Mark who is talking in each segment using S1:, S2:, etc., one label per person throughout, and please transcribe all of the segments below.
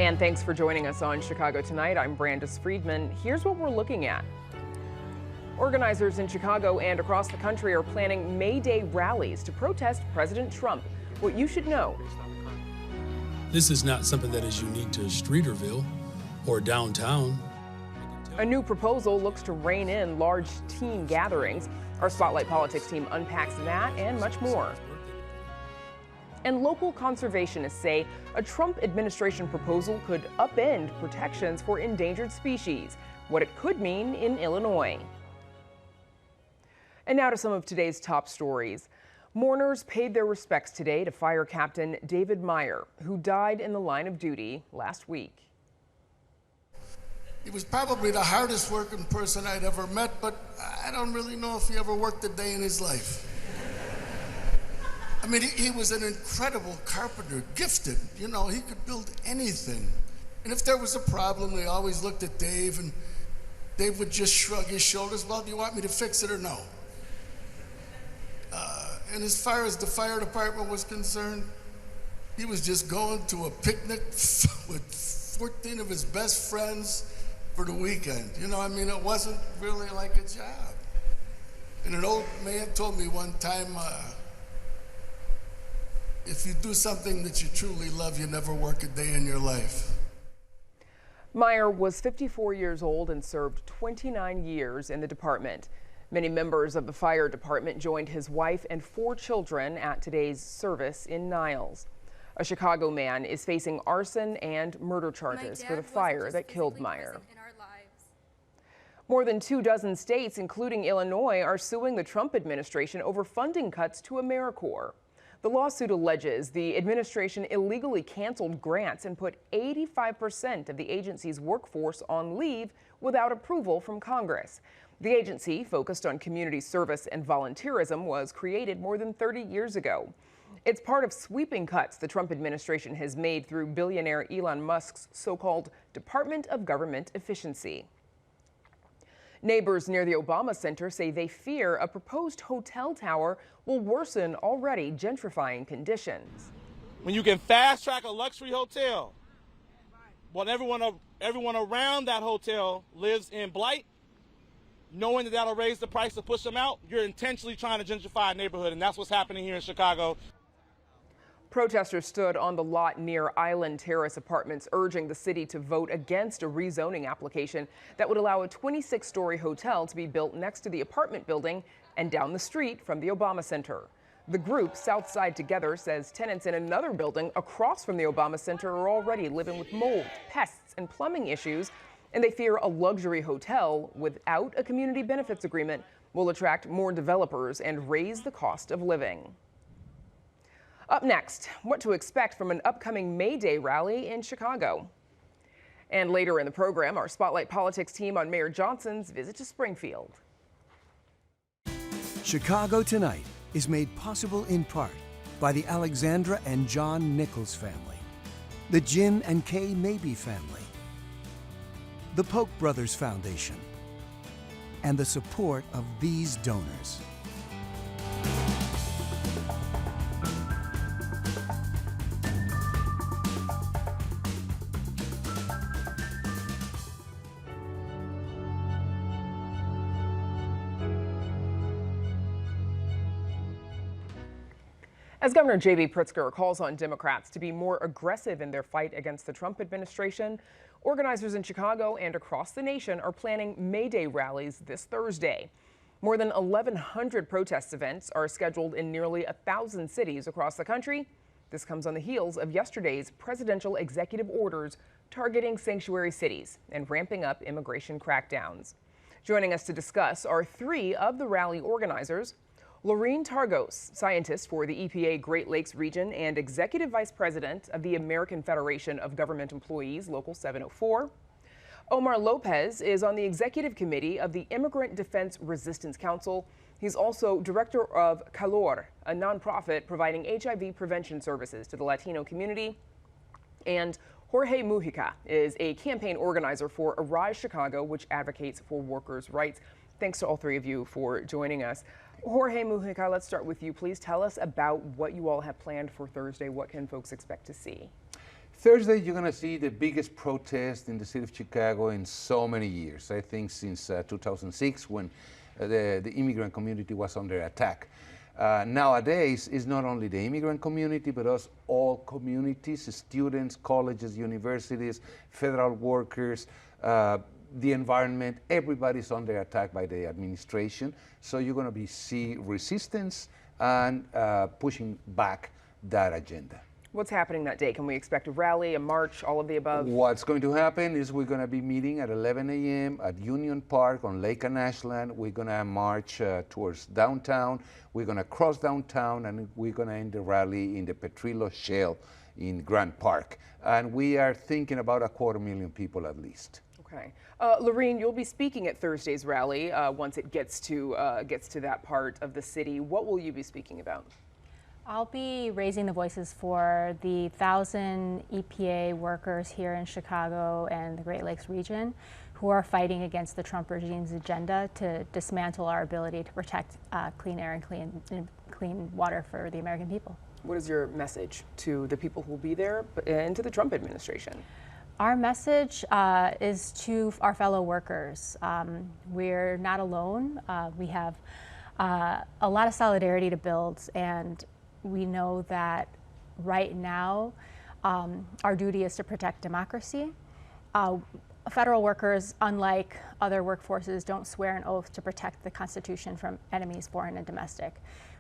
S1: And thanks for joining us on Chicago Tonight. I'm Brandis Friedman. Here's what we're looking at. Organizers in Chicago and across the country are planning May Day rallies to protest President Trump. What you should know.
S2: This is not something that is unique to Streeterville or downtown.
S1: A new proposal looks to rein in large team gatherings. Our Spotlight Politics team unpacks that and much more. And local conservationists say a Trump administration proposal could upend protections for endangered species, what it could mean in Illinois. And now to some of today's top stories. Mourners paid their respects today to Fire Captain David Meyer, who died in the line of duty last week.
S3: He was probably the hardest working person I'd ever met, but I don't really know if he ever worked a day in his life. I mean, he was an incredible carpenter, gifted. You know, he could build anything. And if there was a problem, they always looked at Dave, and Dave would just shrug his shoulders. Well, do you want me to fix it or no? And as far as the fire department was concerned, he was just going to a picnic with 14 of his best friends for the weekend. You know, I mean, it wasn't really like a job. And an old man told me one time, if you do something that you truly love, you never work a day in your life.
S1: Meyer was 54 years old and served 29 years in the department. Many members of the fire department joined his wife and 4 children at today's service in Niles. A Chicago man is facing arson and murder charges for the fire that killed Meyer. More than 24 states, including Illinois, are suing the Trump administration over funding cuts to AmeriCorps. The lawsuit alleges the administration illegally canceled grants and put 85% of the agency's workforce on leave without approval from Congress. The agency, focused on community service and volunteerism, was created more than 30 years ago. It's part of sweeping cuts the Trump administration has made through billionaire Elon Musk's so-called Department of Government Efficiency. Neighbors near the Obama Center say they fear a proposed hotel tower will worsen already gentrifying conditions.
S4: When you can fast track a luxury hotel, but everyone around that hotel lives in blight, knowing that that'll raise the price to push them out, you're intentionally trying to gentrify a neighborhood, and that's what's happening here in Chicago.
S1: Protesters stood on the lot near Island Terrace Apartments, urging the city to vote against a rezoning application that would allow a 26-story hotel to be built next to the apartment building and down the street from the Obama Center. The group, Southside Together, says tenants in another building across from the Obama Center are already living with mold, pests, and plumbing issues, and they fear a luxury hotel without a community benefits agreement will attract more developers and raise the cost of living. Up next, what to expect from an upcoming May Day rally in Chicago. And later in the program, our Spotlight Politics team on Mayor Johnson's visit to Springfield.
S5: Chicago Tonight is made possible in part by the Alexandra and John Nichols family, the Jim and Kay Mabey family, the Polk Brothers Foundation, and the support of these donors.
S1: As Governor J.B. Pritzker calls on Democrats to be more aggressive in their fight against the Trump administration, organizers in Chicago and across the nation are planning May Day rallies this Thursday. More than 1,100 protest events are scheduled in nearly 1,000 cities across the country. This comes on the heels of yesterday's presidential executive orders targeting sanctuary cities and ramping up immigration crackdowns. Joining us to discuss are 3 of the rally organizers. Rein, scientist for the EPA Great Lakes region and executive vice president of the American Federation of Government Employees, Local 704. Omar Lopez is on the executive committee of the Immigrant Defense Resistance Council. He's also director of Calor, a nonprofit providing HIV prevention services to the Latino community. And Jorge Mujica is a campaign organizer for Arise Chicago, which advocates for workers' rights. Thanks to all 3 of you for joining us. Jorge Mujica, let's start with you. Please tell us about what you all have planned for Thursday. What can folks expect to see?
S6: Thursday, you're going to see the biggest protest in the city of Chicago in so many years. I think since 2006, when the immigrant community was under attack. Nowadays, it's not only the immigrant community, but also all communities, students, colleges, universities, federal workers, the environment. Everybody's under attack by the administration. So you're going to see resistance and pushing back that agenda.
S1: What's happening that day? Can we expect a rally, a march, all of the above?
S6: What's going to happen is we're going to be meeting at 11 a.m. at Union Park on Lake and Ashland. We're going to march towards downtown. We're going to cross downtown, and we're going to end the rally in the Petrillo Shale in Grant Park. And we are thinking about 250,000 people at least.
S1: Okay. Rein, you'll be speaking at Thursday's rally once it gets to that part of the city. What will you be speaking about?
S7: I'll be raising the voices for the 1,000 EPA workers here in Chicago and the Great Lakes region who are fighting against the Trump regime's agenda to dismantle our ability to protect clean air and clean water for the American people. What
S1: is your message to the people who will be there and to the Trump administration?
S7: Our message is to our fellow workers. We're not alone. We have a lot of solidarity to build, and we know that right now our duty is to protect democracy. Federal workers, unlike other workforces, don't swear an oath to protect the Constitution from enemies, foreign and domestic.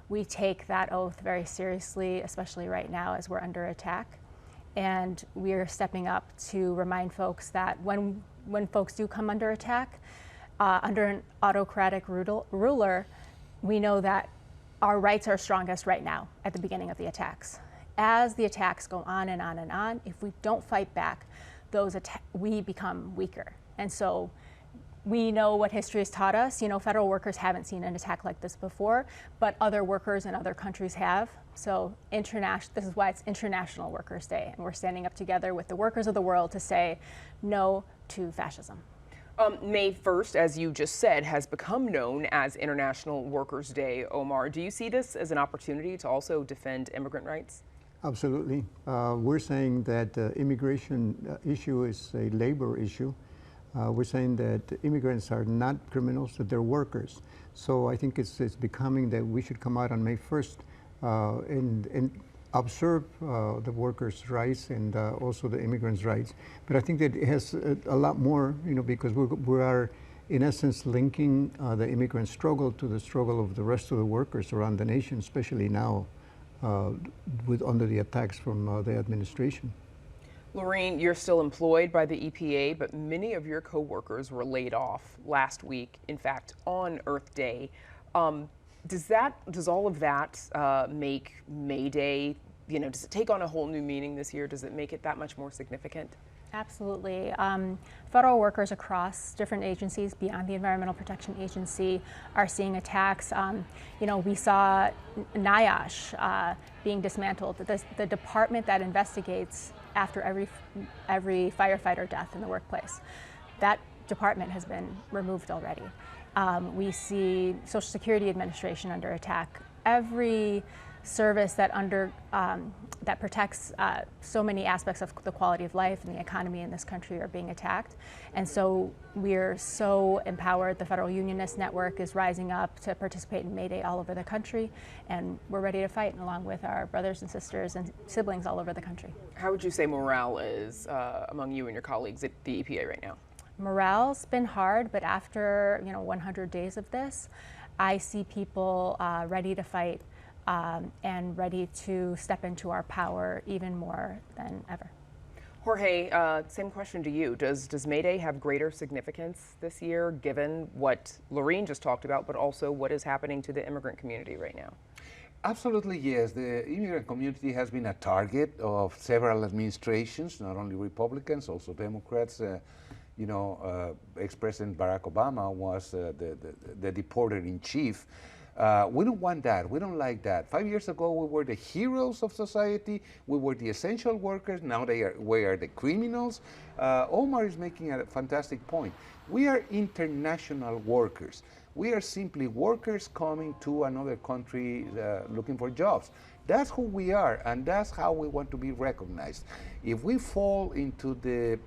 S7: We take that oath very seriously, especially right now as we're under attack. And we are stepping up to remind folks that when folks do come under attack, under an autocratic ruler, we know that our rights are strongest right now at the beginning of the attacks. As the attacks go on and on and on, if we don't fight back, we become weaker. And so we know what history has taught us. You know, federal workers haven't seen an attack like this before, but other workers in other countries have. So this is why it's International Workers' Day, and we're standing up together with the workers of the world to say no to fascism.
S1: May 1st, as you just said, has become known as International Workers' Day. Omar, do you see this as an opportunity to also defend immigrant rights?
S8: Absolutely. We're saying that the immigration issue is a labor issue. We're saying that immigrants are not criminals, that they're workers. So I think it's becoming that we should come out on May 1st and observe the workers' rights and also the immigrants' rights. But I think that it has a lot more, you know, because we are in essence linking the immigrant struggle to the struggle of the rest of the workers around the nation, especially now under the attacks from the administration.
S1: Rein, you're still employed by the EPA, but many of your co-workers were laid off last week, in fact, on Earth Day. Does all of that make May Day, you know, does it take on a whole new meaning this year? Does it make it that much more significant?
S7: Absolutely. Federal workers across different agencies beyond the Environmental Protection Agency are seeing attacks. You know, we saw NIOSH being dismantled, the department that investigates after every firefighter death in the workplace. That department has been removed already. We see Social Security Administration under attack. Every service that that protects so many aspects of the quality of life and the economy in this country are being attacked. And so we're so empowered. The Federal Unionist Network is rising up to participate in May Day all over the country, and we're ready to fight along with our brothers and sisters and siblings all over the country.
S1: How would you say morale is among you and your colleagues at the EPA right now?
S7: Morale's been hard, but after 100 days of this, I see people ready to fight and ready to step into our power even more than ever.
S1: Jorge, same question to you. Does May Day have greater significance this year, given what Rein just talked about, but also what is happening to the immigrant community right now?
S6: Absolutely, yes. The immigrant community has been a target of several administrations, not only Republicans, also Democrats. Ex-President Barack Obama was the deporter-in-chief. We don't want that. We don't like that. 5 years ago, we were the heroes of society. We were the essential workers. Now we are the criminals. Omar is making a fantastic point. We are international workers. We are simply workers coming to another country looking for jobs. That's who we are, and that's how we want to be recognized. If we fall into the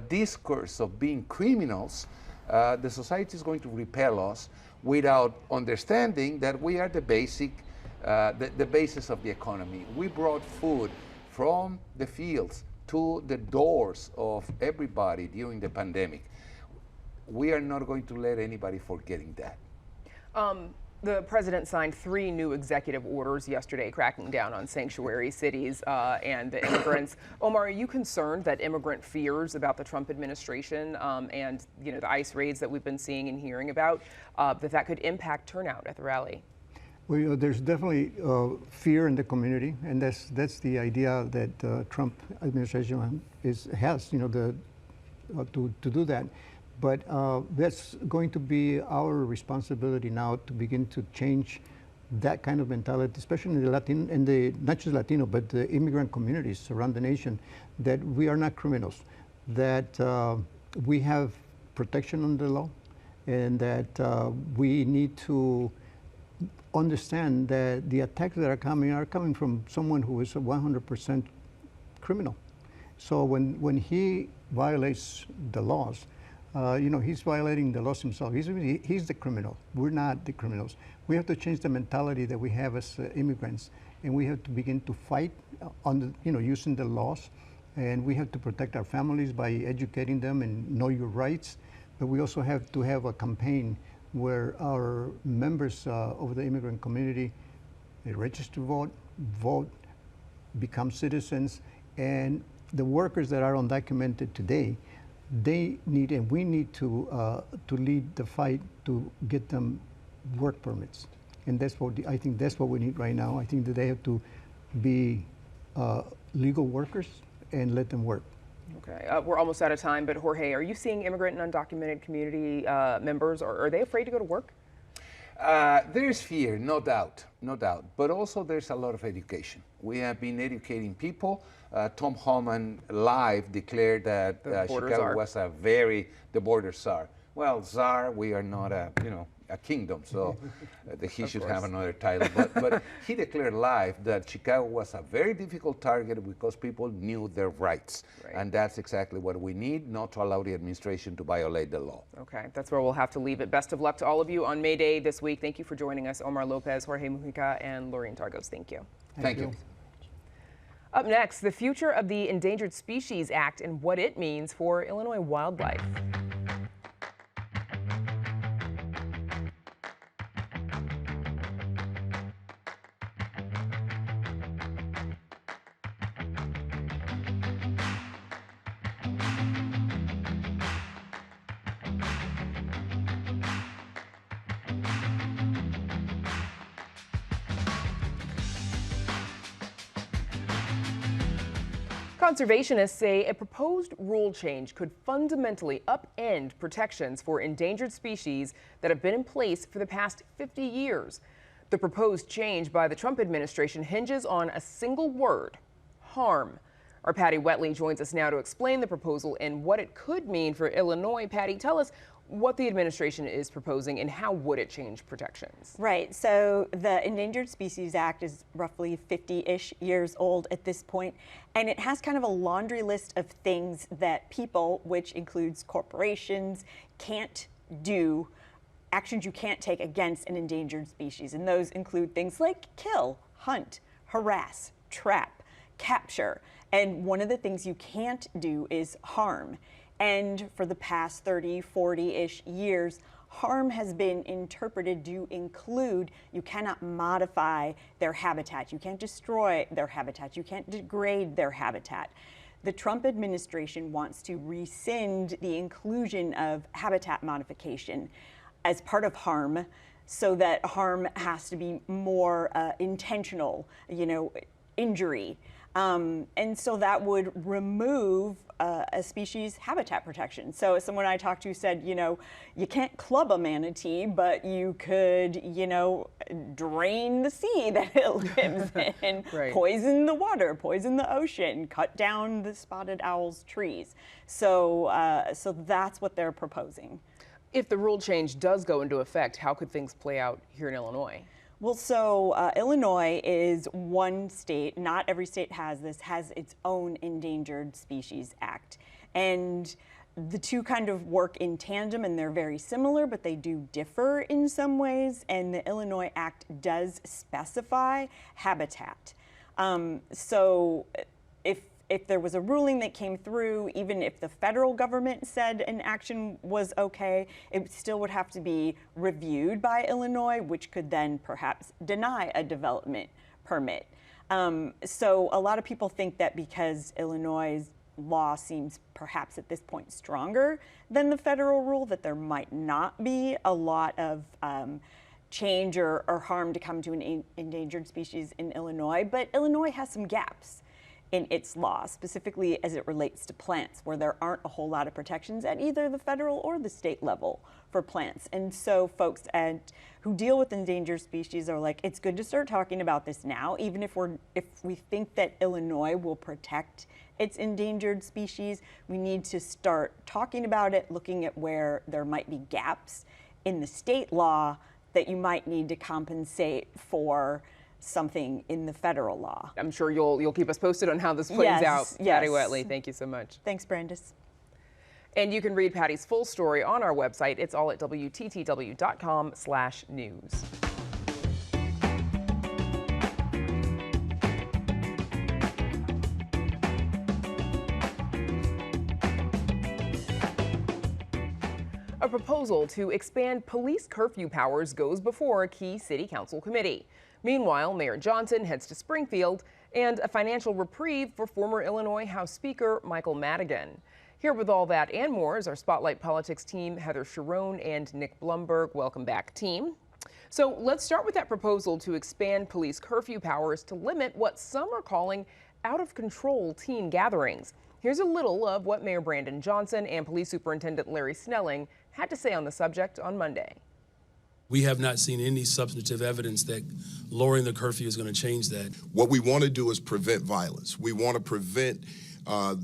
S6: discourse of being criminals, the society is going to repel us without understanding that we are the basis of the economy. We brought food from the fields to the doors of everybody during the pandemic. We are not going to let anybody forgetting that.
S1: The president signed 3 new executive orders yesterday cracking down on sanctuary cities and the immigrants. Omar, are you concerned that immigrant fears about the Trump administration and the ICE raids that we've been seeing and hearing about, that could impact turnout at the rally?
S8: Well, there's definitely fear in the community, and that's the idea that Trump administration has, to do that. But that's going to be our responsibility now to begin to change that kind of mentality, especially in the not just Latino, but the immigrant communities around the nation, that we are not criminals, that we have protection under the law, and that we need to understand that the attacks that are coming from someone who is a 100% criminal. So when he violates the laws, he's violating the laws himself. He's the criminal. We're not the criminals. We have to change the mentality that we have as immigrants, and we have to begin to fight on using the laws, and we have to protect our families by educating them and know your rights. But we also have to have a campaign where our members of the immigrant community register to vote, become citizens, and the workers that are undocumented today, they need, and we need to lead the fight to get them work permits. And that's what I think that's what we need right now. I think that they have to be legal workers and let them work.
S1: Okay, we're almost out of time, but Jorge, are you seeing immigrant and undocumented community members, or are they afraid to go to work?
S6: There's fear, no doubt, but also there's a lot of education. We have been educating people. Tom Homan live declared that Chicago was the border czar. Well, czar, we are not a kingdom, so he should have another title. But he declared live that Chicago was a very difficult target because people knew their rights. Right. And that's exactly what we need, not to allow the administration to violate the law.
S1: Okay, that's where we'll have to leave it. Best of luck to all of you on May Day this week. Thank you for joining us, Omar Lopez, Jorge Mujica, and Lorene Targos. Thank you.
S6: Thank you.
S1: Up next, the future of the Endangered Species Act and what it means for Illinois wildlife. Conservationists say a proposed rule change could fundamentally upend protections for endangered species that have been in place for the past 50 years. The proposed change by the Trump administration hinges on a single word: harm. Our Patty Wetley joins us now to explain the proposal and what it could mean for Illinois. Patty, tell us what the administration is proposing and how would it change protections?
S9: Right, so the Endangered Species Act is roughly 50-ish years old at this point, and it has kind of a laundry list of things that people, which includes corporations, can't do, actions you can't take against an endangered species. And those include things like kill, hunt, harass, trap, capture. And one of the things you can't do is harm. And for the past 30, 40-ish years, harm has been interpreted to include you cannot modify their habitat, you can't destroy their habitat, you can't degrade their habitat. The Trump administration wants to rescind the inclusion of habitat modification as part of harm, so that harm has to be more intentional, injury. And so that would remove a species habitat protection. So someone I talked to said, you can't club a manatee, but you could, drain the sea that it lives in, right. Poison the water, poison the ocean, cut down the spotted owl's trees. So that's what they're proposing.
S1: If the rule change does go into effect, how could things play out here in Illinois?
S9: Well, so Illinois is one state, not every state has this, has its own Endangered Species Act. And the two kind of work in tandem, and they're very similar, but they do differ in some ways. And the Illinois Act does specify habitat. So if there was a ruling that came through, even if the federal government said an action was okay, it still would have to be reviewed by Illinois, which could then perhaps deny a development permit. So a lot of people think that because Illinois' law seems perhaps at this point stronger than the federal rule, that there might not be a lot of change or harm to come to an endangered species in Illinois. But Illinois has some gaps in its law, specifically as it relates to plants, where there aren't a whole lot of protections at either the federal or the state level for plants. And so folks who deal with endangered species are like, it's good to start talking about this now, even if we think that Illinois will protect its endangered species, we need to start talking about it, looking at where there might be gaps in the state law that you might need to compensate for something in the federal law.
S1: I'm sure you'll keep us posted on how this plays out. Patty Wetley, thank you so much.
S9: Thanks, Brandis.
S1: And you can read Patty's full story on our website. It's all at WTTW.com/news. A proposal to expand police curfew powers goes before a key city council committee. Meanwhile, Mayor Johnson heads to Springfield, and a financial reprieve for former Illinois House Speaker Michael Madigan. Here with all that and more is our Spotlight Politics team, Heather Sharon and Nick Blumberg. Welcome back, team. So let's start with that proposal to expand police curfew powers to limit what some are calling out-of-control teen gatherings. Here's a little of what Mayor Brandon Johnson and Police Superintendent Larry Snelling had to say on the subject on Monday.
S2: We have not seen any substantive evidence that lowering the curfew is going to change that.
S10: What we want to do is prevent violence. We want to prevent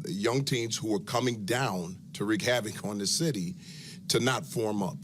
S10: young teens who are coming down to wreak havoc on the city to not form up.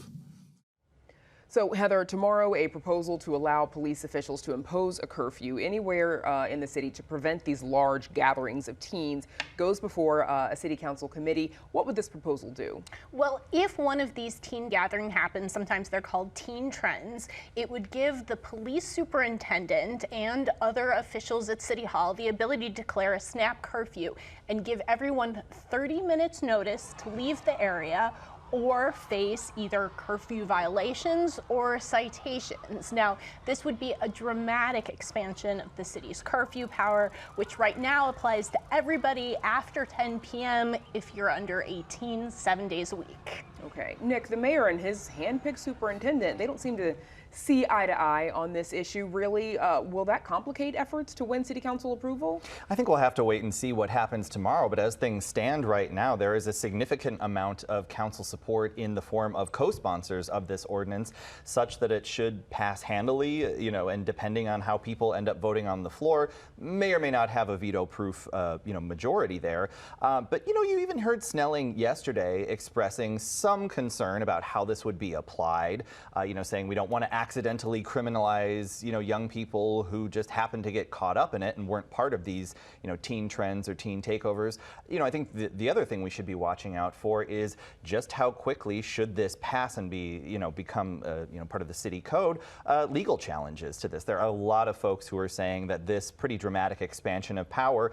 S1: So, Heather, tomorrow a proposal to allow police officials to impose a curfew anywhere in the city to prevent these large gatherings of teens goes before a city council committee. What would this proposal do?
S11: Well, if one of these teen gatherings happens, sometimes they're called teen trends, it would give the police superintendent and other officials at City Hall the ability to declare a snap curfew and give everyone 30 minutes notice to leave the area or face either curfew violations or citations. Now, this would be a dramatic expansion of the city's curfew power, which right now applies to everybody after 10 p.m. if you're under 18, 7 days a week.
S1: Okay. Nick, the mayor and his handpicked superintendent, they don't seem to see eye to eye on this issue, really. Will that complicate efforts to win city council approval?
S12: I think we'll have to wait and see what happens tomorrow, but as things stand right now, there is a significant amount of council support in the form of co-sponsors of this ordinance, such that it should pass handily, and depending on how people end up voting on the floor, may or may not have a veto-proof, majority there. But, you even heard Snelling yesterday expressing some concern about how this would be applied, saying we don't want to accidentally criminalize, young people who just happen to get caught up in it and weren't part of these, teen trends or teen takeovers. I think the other thing we should be watching out for is just how quickly should this pass and be, become, part of the city code, legal challenges to this. There are a lot of folks who are saying that this pretty dramatic expansion of power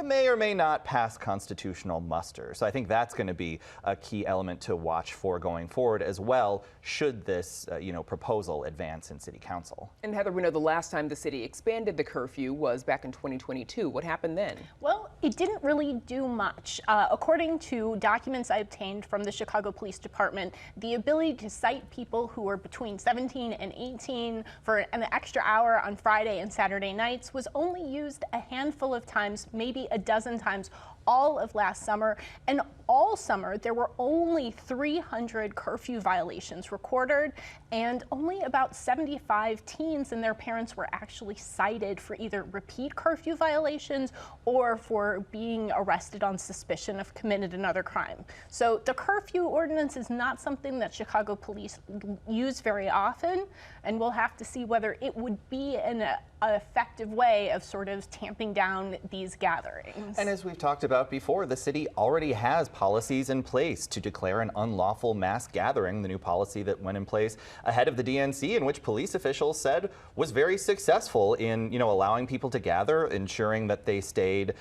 S12: may or may not pass constitutional muster. So I think that's going to be a key element to watch for going forward as well, should this, proposal advance in city council.
S1: And Heather, we know the last time the city expanded the curfew was back in 2022. What happened then?
S11: Well, it didn't really do much. According to documents I obtained from the Chicago Police Department, the ability to cite people who were between 17 and 18 for an extra hour on Friday and Saturday nights was only used a handful of times, maybe a dozen times, all of last summer. And all summer, there were only 300 curfew violations recorded, and only about 75 teens and their parents were actually cited for either repeat curfew violations or for being arrested on suspicion of committed another crime. So the curfew ordinance is not something that Chicago police use very often, and we'll have to see whether it would be an effective way of sort of tamping down these gatherings.
S12: And as we've talked about before, the city already has policies in place to declare an unlawful mass gathering. The new policy that went in place ahead of the DNC, in which police officials said was very successful in, allowing people to gather, ensuring that they stayed,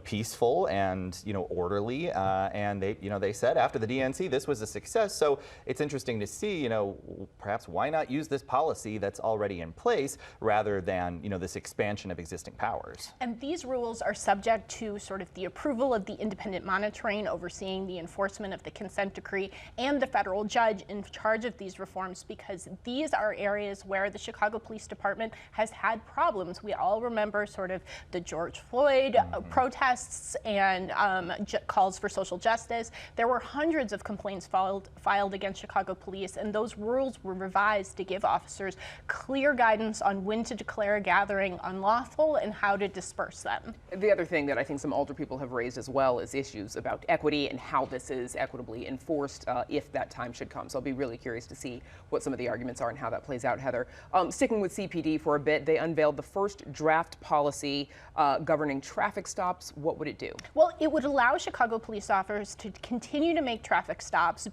S12: peaceful and, orderly. And they said after the DNC this was a success. So it's interesting to see, perhaps why not use this policy that's already in place rather than this expansion of existing powers.
S11: And these rules are subject to sort of the approval of the independent monitoring overseeing the enforcement of the consent decree and the federal judge in charge of these reforms, because these are areas where the Chicago Police Department has had problems. We all remember sort of the George Floyd protests and calls for social justice. There were hundreds of complaints filed against Chicago police, and those rules were revised to give officers clear guidance on when to declare a gathering unlawful and how to disperse them.
S1: The other thing that I think some older people have raised as well is issues about equity and how this is equitably enforced if that time should come. So I'll be really curious to see what some of the arguments are and how that plays out, Heather. Sticking with CPD for a bit, they unveiled the first draft policy governing traffic stops. What would it do?
S11: Well, it would allow Chicago police officers to continue to make traffic stops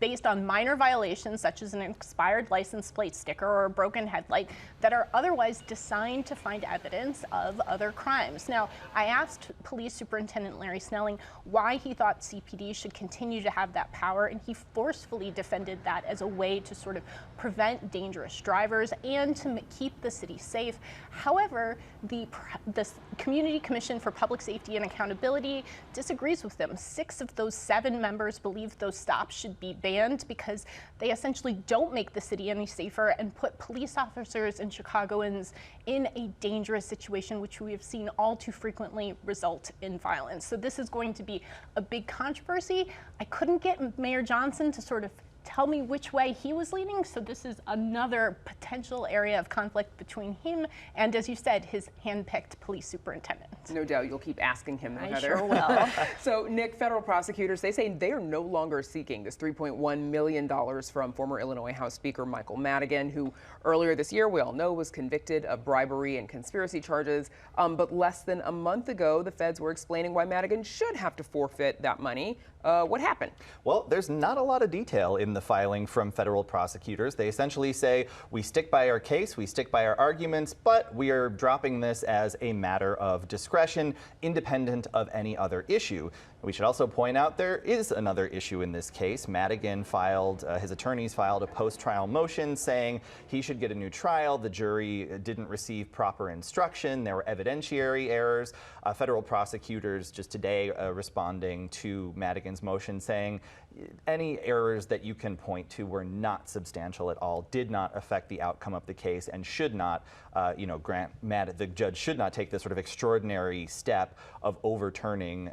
S11: based on minor violations such as an expired license plate sticker or a broken headlight that are otherwise designed to find evidence of other crimes. Now, I asked Police Superintendent Larry Snelling why he thought CPD should continue to have that power, and he forcefully defended that as a way to sort of prevent dangerous drivers and to keep the city safe. However, the Community Commission for Public Safety and Accountability disagrees with them. 6 of those 7 members believe those stops should be banned because they essentially don't make the city any safer and put police officers and Chicagoans in a dangerous situation, which we have seen all too frequently result in violence. So this is going to be a big controversy. I couldn't get Mayor Johnson to sort of tell me which way he was leaning, so this is another potential area of conflict between him and, as you said, his hand-picked police superintendent.
S1: No doubt you'll keep asking him, though,
S11: I
S1: Heather.
S11: sure will.
S1: So, Nick, federal prosecutors, they say they are no longer seeking this $3.1 million from former Illinois House Speaker Michael Madigan, who earlier this year, we all know, was convicted of bribery and conspiracy charges. But less than a month ago, the feds were explaining why Madigan should have to forfeit that money. What happened?
S12: Well, there's not a lot of detail in the filing from federal prosecutors. They essentially say, we stick by our case, we stick by our arguments, but we are dropping this as a matter of discretion, independent of any other issue. We should also point out there is another issue in this case. Madigan filed, his attorneys filed a post-trial motion saying he should get a new trial. The jury didn't receive proper instruction. There were evidentiary errors. Federal prosecutors just today responding to Madigan's motion saying any errors that you can point to were not substantial at all, did not affect the outcome of the case, and should not, the judge should not take this sort of extraordinary step of overturning,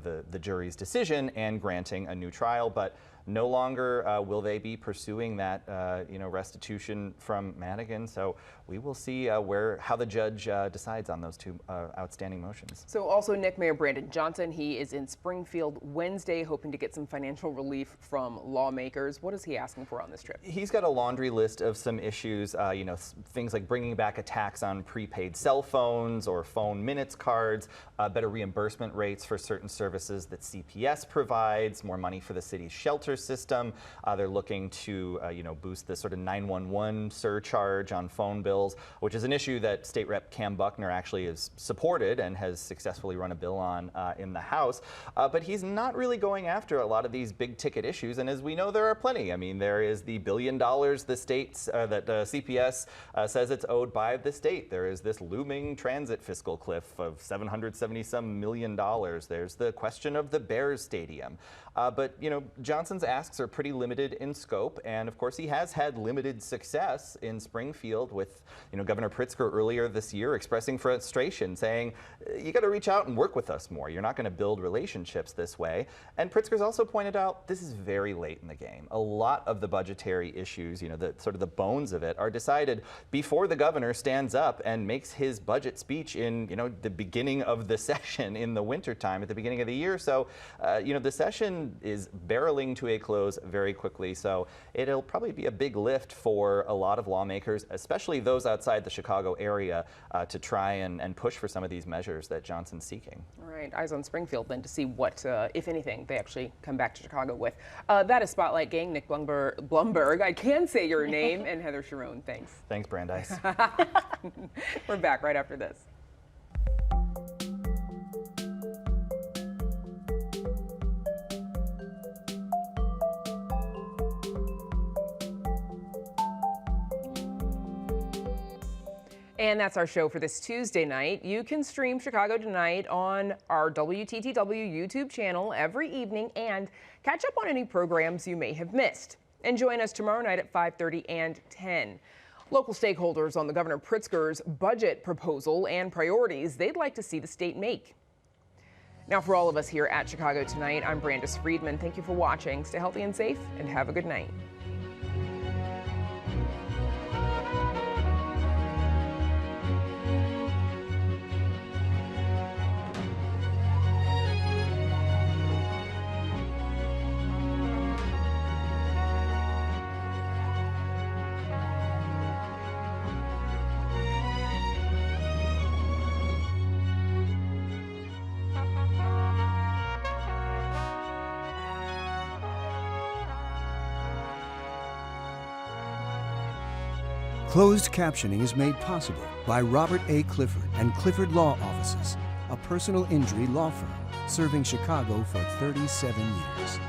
S12: the jury's decision and granting a new trial. But no longer will they be pursuing that, restitution from Madigan. So we will see how the judge decides on those 2 outstanding motions.
S1: So also, Nick, Mayor Brandon Johnson, he is in Springfield Wednesday hoping to get some financial relief from lawmakers. What is he asking for on this trip?
S12: He's got a laundry list of some issues, things like bringing back a tax on prepaid cell phones or phone minutes cards, better reimbursement rates for certain services that CPS provides, more money for the city's shelter system. They're looking to, boost the sort of 911 surcharge on phone bills, which is an issue that State Rep Cam Buckner actually has supported and has successfully run a bill on in the House. But he's not really going after a lot of these big ticket issues. And as we know, there are plenty. I mean, there is the $1 billion the states that CPS says it's owed by the state. There is this looming transit fiscal cliff of $770-some million. There's the question of the Bears Stadium. But, Johnson's asks are pretty limited in scope, and of course he has had limited success in Springfield with, Governor Pritzker earlier this year expressing frustration, saying, you got to reach out and work with us more. You're not going to build relationships this way. And Pritzker's also pointed out this is very late in the game. A lot of the budgetary issues, the bones of it, are decided before the governor stands up and makes his budget speech in, the beginning of the session in the wintertime at the beginning of the year. So, the session is barreling to a close very quickly. So it'll probably be a big lift for a lot of lawmakers, especially those outside the Chicago area, to try and push for some of these measures that Johnson's seeking.
S1: All right, eyes on Springfield then to see what, if anything, they actually come back to Chicago with. That is Spotlight Gang. Nick Blumberg, I can say your name, and Heather Sharon. Thanks.
S12: Thanks, Brandeis.
S1: We're back right after this. And that's our show for this Tuesday night. You can stream Chicago Tonight on our WTTW YouTube channel every evening and catch up on any programs you may have missed. And join us tomorrow night at 5:30 and 10. Local stakeholders on the Governor Pritzker's budget proposal and priorities they'd like to see the state make. Now, for all of us here at Chicago Tonight, I'm Brandis Friedman. Thank you for watching. Stay healthy and safe, and have a good night.
S5: Closed captioning is made possible by Robert A. Clifford and Clifford Law Offices, a personal injury law firm serving Chicago for 37 years.